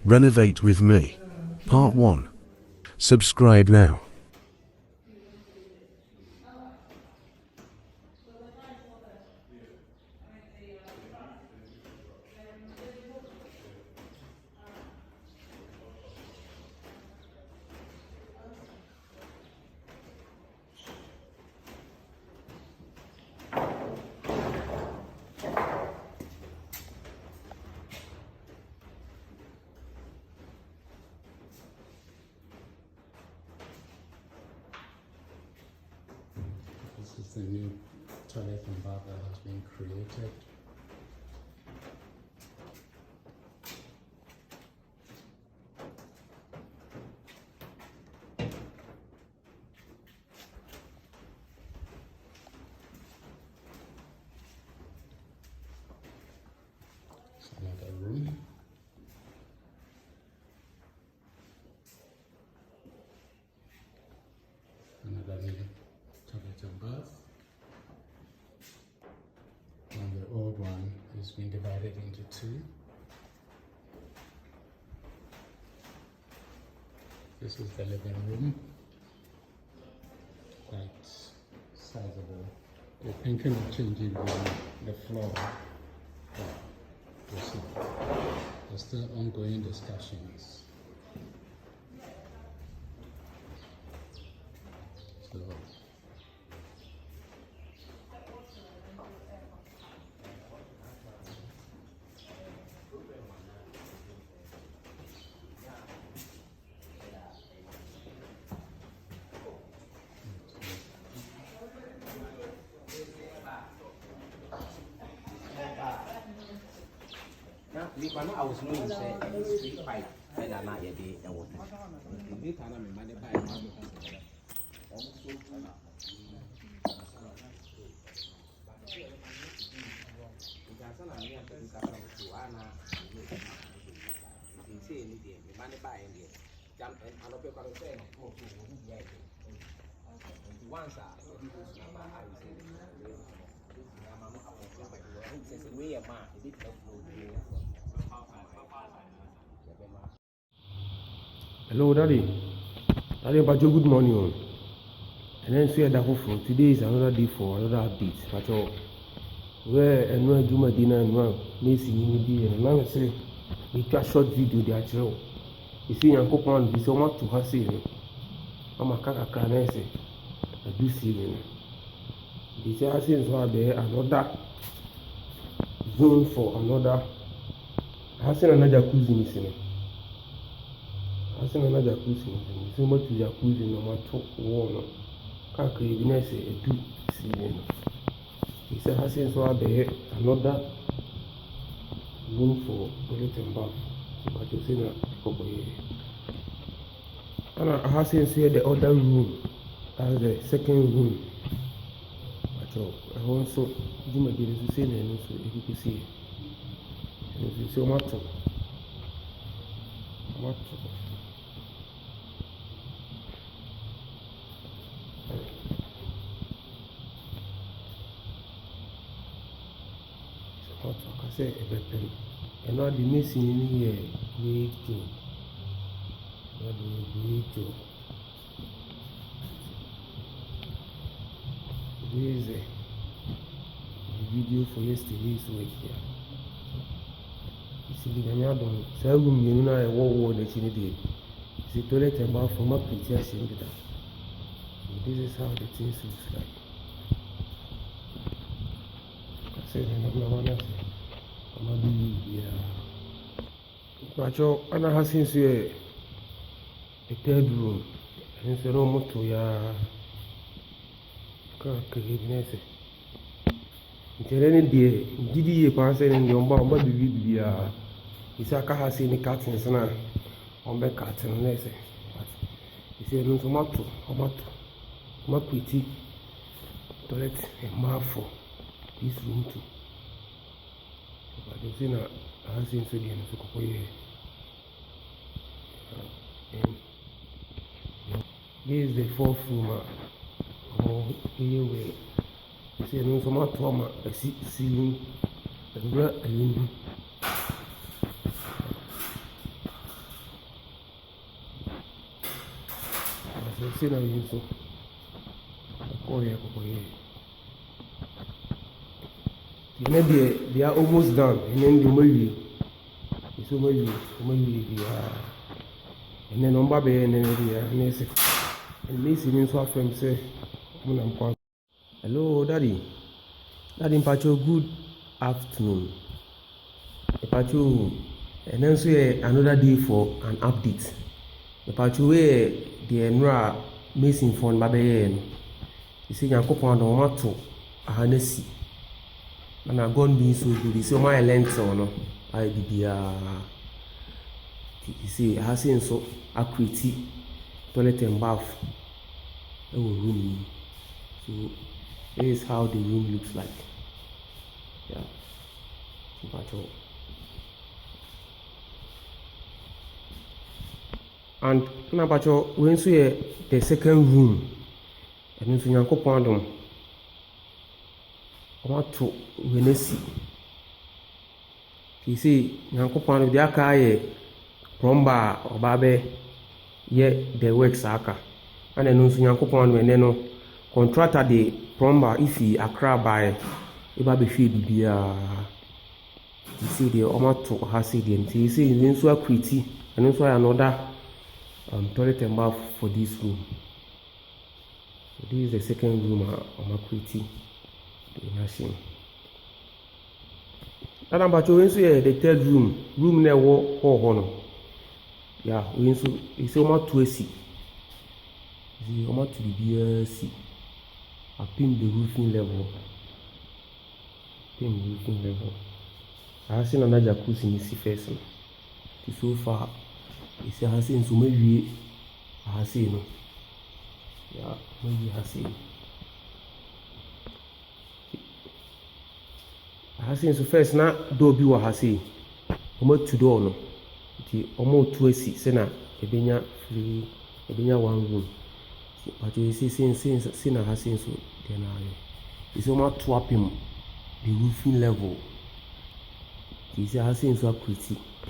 Renovate with me. Part 1. Subscribe now. This is the new toilet and bath that has been created. It's another room. Another new toilet and bath. And the old one has been divided into two. This is the living room. Quite sizable. They're thinking of changing the floor. But we'll see. There's still ongoing discussions. So I was knowing say 3 5 and I'm not yet the water. This time I'm money by Hello, Daddy. Daddy, but good morning. And then say that hopeful today is another day for another update. But where and where do my dinner and one missing in the and now say make a short video the actual. You see, Uncle Pond is so much to her saying. I'm a caca can say. I do see him. He says, so there another zone for another. I have seen another jacuzzi missing. I seen another jacuzzi. So much jacuzzi no matter what. Can't create a do see. He said, I seen so there another room for toilet and bath. But you see that and I have seen the other room as the second room. But I also do my business to say and so if you can see it. So much. I say a better and not the missing in here. Great job. Not the great job. This is a video for yesterday's work here. You see, the Cameron, so room you know, I war that you need. It's a toilet and bath for my pretty as you did. This is how the things looks like. I said, I'm not and I have since a third room, and so no more to ya. Any day, Didi passing in the umbrella, but the Isaka has seen the curtains now on the curtain. But he said, no tomato, Maquiti, toilet, a mouthful, this room too. But the sinner has seen so the end this is the fourth room. Anyway, see, no tomato, a ceiling, and bread, say na you so. Oh yeah. They are almost done, and then the movie. It's movie. And then on Baby and then and Mason in Swap from say, hello, Daddy. Daddy Pacho, good afternoon. Pacho, and then say another day for an update. The Pacho where the Enra Mason phone Baby and you see, Uncle Pound on Mato, a Hennessy. And I'm going to be so good. You see, my length on I did you see, I seen so a critique toilet and bath. Room. So this is how the room looks like. Yeah. And now, when we see the second room, and then you pound on. I want to Venesi. You see, Yankopon of the Akaye, Romba or Babe, yet the works Aka. And then also Yankopon when no contractor the Romba if he a crab by Ibabe feed be you see the Omato Hasidian. You see, in so pretty, and also another toilet and bath for this room. So this is the second room of Makriti. That number two is the third room near wall. Yeah, we it's almost 2 AC. It's almost to the BC. I pin the roofing level. I have seen another jacuzzi in this first. So far, it's a seen so maybe I have seen. Yeah, maybe I have seen. I seen so first na do bi wa ha sei omo tu do no ti omo tu asi se na ebenya free ebenya one room but you see na ha sei so then is omo tu up him the roofing level is ha sei so akriti